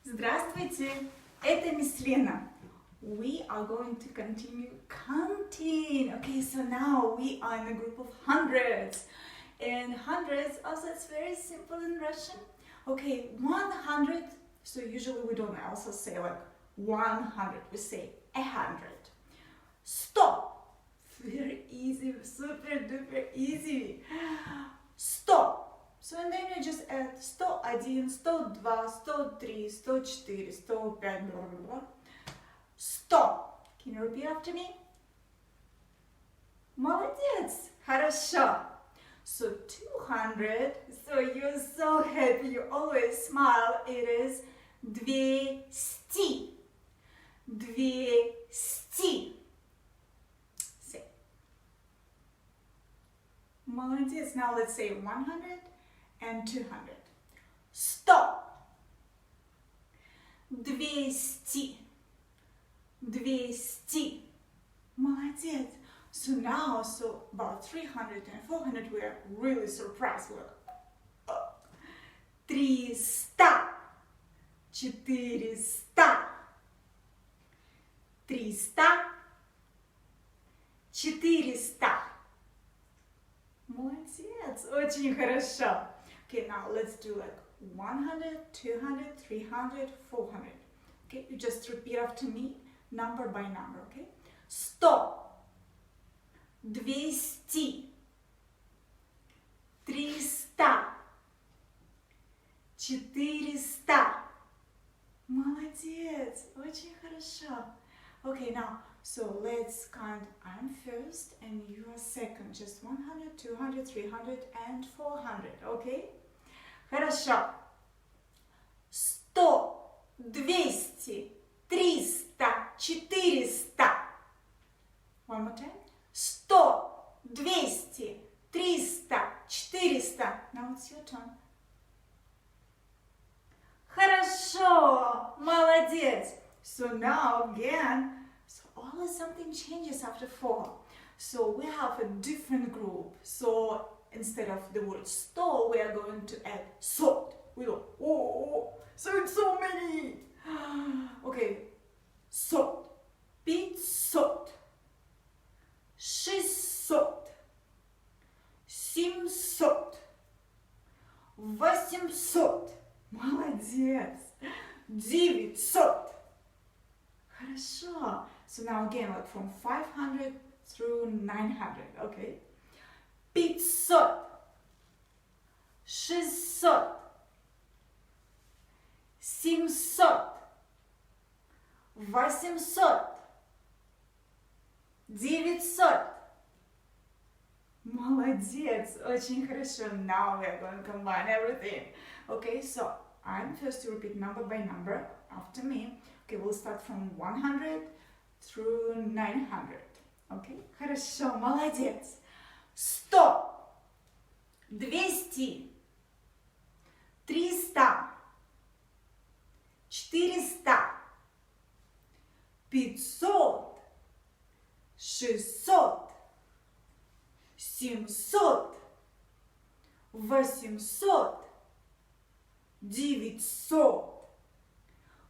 Здравствуйте, это Miss Lena. We are going to continue counting. Okay, so now we are in a group of hundreds. And hundreds, also it's very simple in Russian. Okay, 100, so usually we don't also say like 100, we say 100. Stop, very easy, super duper easy. Stop. So and then you just add 101, 102, 103, 104, 105, blah, blah, blah. Stop. Can you repeat after me? Молодец. Хорошо. So 200, so you're so happy, you always smile. It is 200. 200. Say. Молодец. Now let's say 100 and 200. Stop. 200. 200. Молодец. So now, about 300 and 400, we are really surprised. Look. 300. 400. 300. 400. Молодец. Очень хорошо. Okay, now let's do like 100, 200, 300, 400. Okay, you just repeat after me, number by number, okay? Stop. 200. 300. 400. Молодец. Очень хорошо. Okay, now, so let's count. I'm first and you are second. Just 100, 200, 300 and 400, okay? Хорошо. 100, 200, 300, 400. One more time. 100, 200, 300, 400. Now it's your turn. Хорошо. Молодец. So now again, so always something changes after 4. So we have a different group. So instead of the word 100, we are going to add 100. We go, oh, so it's so many. Okay, 100, 500, 600, 700, 800. Молодец. 900. Хорошо. So now again, like from 500 through 900, okay? 500, 600, 700, 800, 900. Молодец, очень хорошо. Now we are going to combine everything. Okay, so I'm first to repeat number by number after me. Okay, we'll start from 100 through 900. Okay, хорошо, молодец. 100, 200, 300, 400, 500, 600, 700, 800, 900.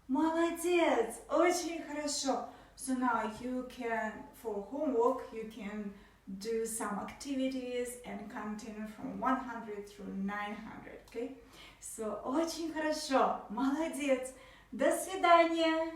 Молодец, очень хорошо. So now you can, for homework, you can do some activities and continue from 100 through 900, okay? So очень хорошо, молодец. До свидания.